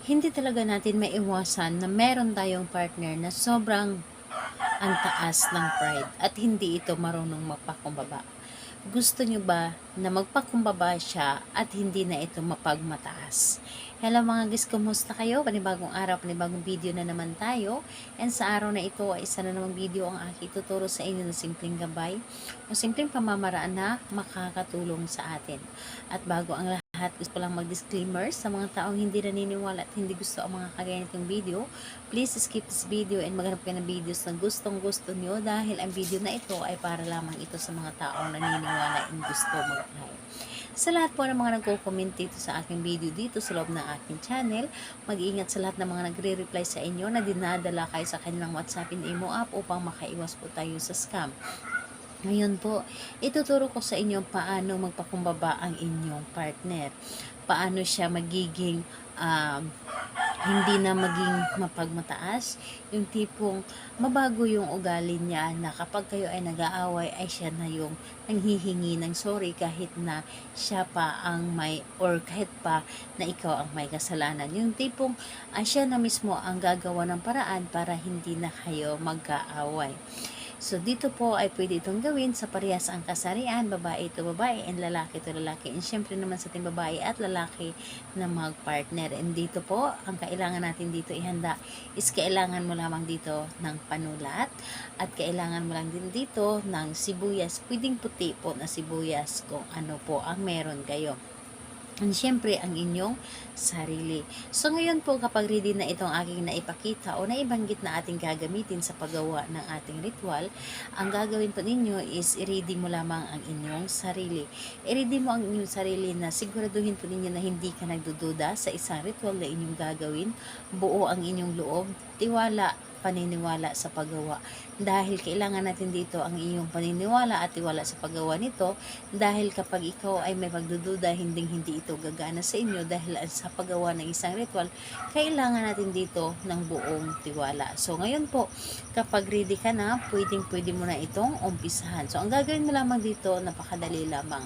Hindi talaga natin maiwasan na meron tayong partner na sobrang ang taas ng pride at hindi ito marunong magpakumbaba. Gusto nyo ba na magpakumbaba siya at hindi na ito mapagmataas? Hello mga guys, kumusta kayo? Panibagong araw, panibagong video na naman tayo. And sa araw na ito ay isa na namang video ang aking ituturo sa inyo ng simpleng gabay o simpleng pamamaraan na makakatulong sa atin. At bago ang lahat, gusto ko lang mag-disclaimer sa mga taong hindi naniniwala at hindi gusto ang mga kagaya nitong video. Please skip this video and maghanap kayo ng videos na gustong gusto nyo dahil ang video na ito ay para lamang ito sa mga taong naniniwala and gusto mag-try. Sa lahat po ng mga nagko-comment dito sa aking video dito sa loob ng aking channel, mag-iingat sa lahat ng mga nagre-reply sa inyo na dinadala kayo sa kanilang WhatsApp and Imo app upang makaiwas po tayo sa scam. Ngayon po, ituturo ko sa inyo paano magpakumbaba ang inyong partner. Paano siya magiging hindi na maging mapagmataas. Yung tipong mabago yung ugali niya na kapag kayo ay nag-aaway ay siya na yung nanghihingi ng sorry kahit na siya pa ang may or kahit pa na ikaw ang may kasalanan. Yung tipong siya na mismo ang gagawa ng paraan para hindi na kayo mag-aaway. So, dito po ay pwede itong gawin sa parehas ang kasarian, babae ito babae, and lalaki ito lalaki. And syempre naman sa ating babae at lalaki na mag-partner. And dito po, ang kailangan natin dito ihanda is kailangan mo lamang dito ng panulat at kailangan mo lang din dito ng sibuyas. Pwedeng puti po na sibuyas kung ano po ang meron kayo. And syempre, ang inyong sarili. So, ngayon po, kapag ready na itong aking naipakita o naibanggit na ating gagamitin sa paggawa ng ating ritual, ang gagawin po ninyo is i-ready mo lamang ang inyong sarili. I-ready mo ang inyong sarili na siguraduhin po ninyo na hindi ka nagdududa sa isang ritual na inyong gagawin. Buo ang inyong loob, tiwala, paniniwala sa paggawa. Dahil kailangan natin dito ang iyong paniniwala at tiwala sa paggawa nito dahil kapag ikaw ay may pagdududa, hindi ito gagana sa inyo dahil sa paggawa ng isang ritual, kailangan natin dito ng buong tiwala. So ngayon po, kapag ready ka na, pwede mo na itong umpisahan. So ang gagawin mo lamang dito, napakadali lamang.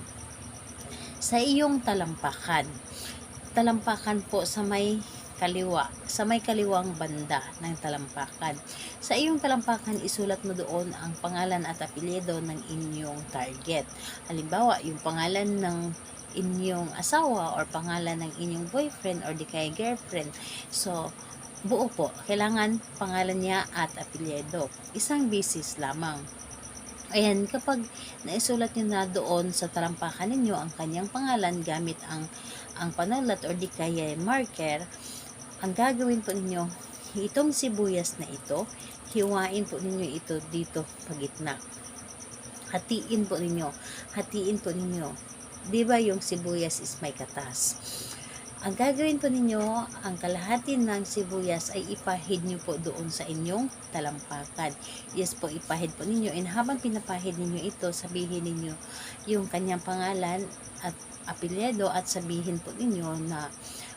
Sa iyong talampakan. Talampakan po sa may kaliwang banda ng talampakan. Sa iyong talampakan, isulat mo doon ang pangalan at apelyido ng inyong target. Halimbawa, yung pangalan ng inyong asawa or pangalan ng inyong boyfriend or di kaya girlfriend. So, buo po. Kailangan pangalan niya at apelyido. Isang bisis lamang. Ayan, kapag naisulat nyo na doon sa talampakan ninyo ang kanyang pangalan gamit ang panulat or di kaya marker, ang gagawin po ninyo, itong sibuyas na ito, hiwain po ninyo ito dito pagitna. Hatiin po ninyo. Di ba yung sibuyas is may katas? Ang gagawin po ninyo, ang kalahati ng sibuyas ay ipahid nyo po doon sa inyong talampakan. Yes po, ipahid po ninyo. And habang pinapahid ninyo ito, sabihin ninyo yung kanyang pangalan at apelyido at sabihin po ninyo na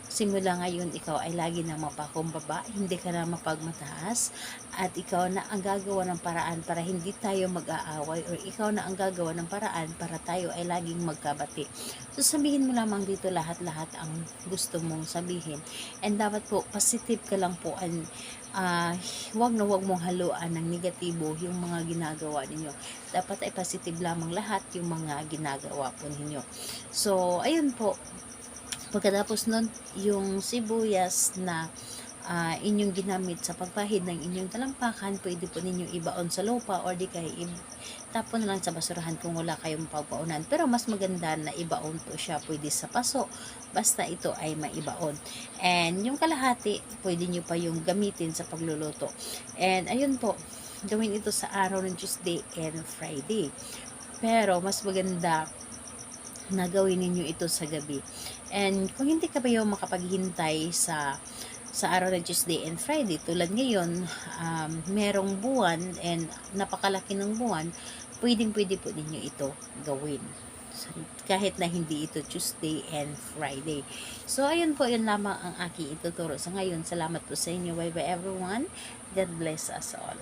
simula ngayon ikaw ay lagi na mapakumbaba, hindi ka na mapagmataas at ikaw na ang gagawa ng paraan para hindi tayo mag-aaway or ikaw na ang gagawa ng paraan para tayo ay laging magkabati. So sabihin mo lamang dito lahat-lahat ang gusto mong sabihin and dapat po positive ka lang po and wag mong haluan ng negatibo yung mga ginagawa ninyo. Dapat ay positive lamang lahat yung mga ginagawa po ninyo. So ayun po, pagkatapos nun, yung sibuyas na inyong ginamit sa pagpahid ng inyong talampakan, pwede po ninyong ibaon sa lupa or di kaya tapon na lang sa basurahan kung wala kayong pagpaunan. Pero mas maganda na ibaon po siya, pwede sa paso, basta ito ay maibaon. And yung kalahati, pwede nyo pa yung gamitin sa pagluluto. And ayun po, gawin ito sa araw ng Tuesday and Friday. Pero mas maganda na gawin ninyo ito sa gabi. And kung hindi ka pa yung makapaghintay sa araw ng Tuesday and Friday, tulad ngayon, merong buwan and napakalaki ng buwan, pwede po ninyo ito gawin. So, kahit na hindi ito Tuesday and Friday. So, ayun po, yun lamang ang aking ituturo sa ngayon. Salamat po sa inyo. Bye bye everyone. God bless us all.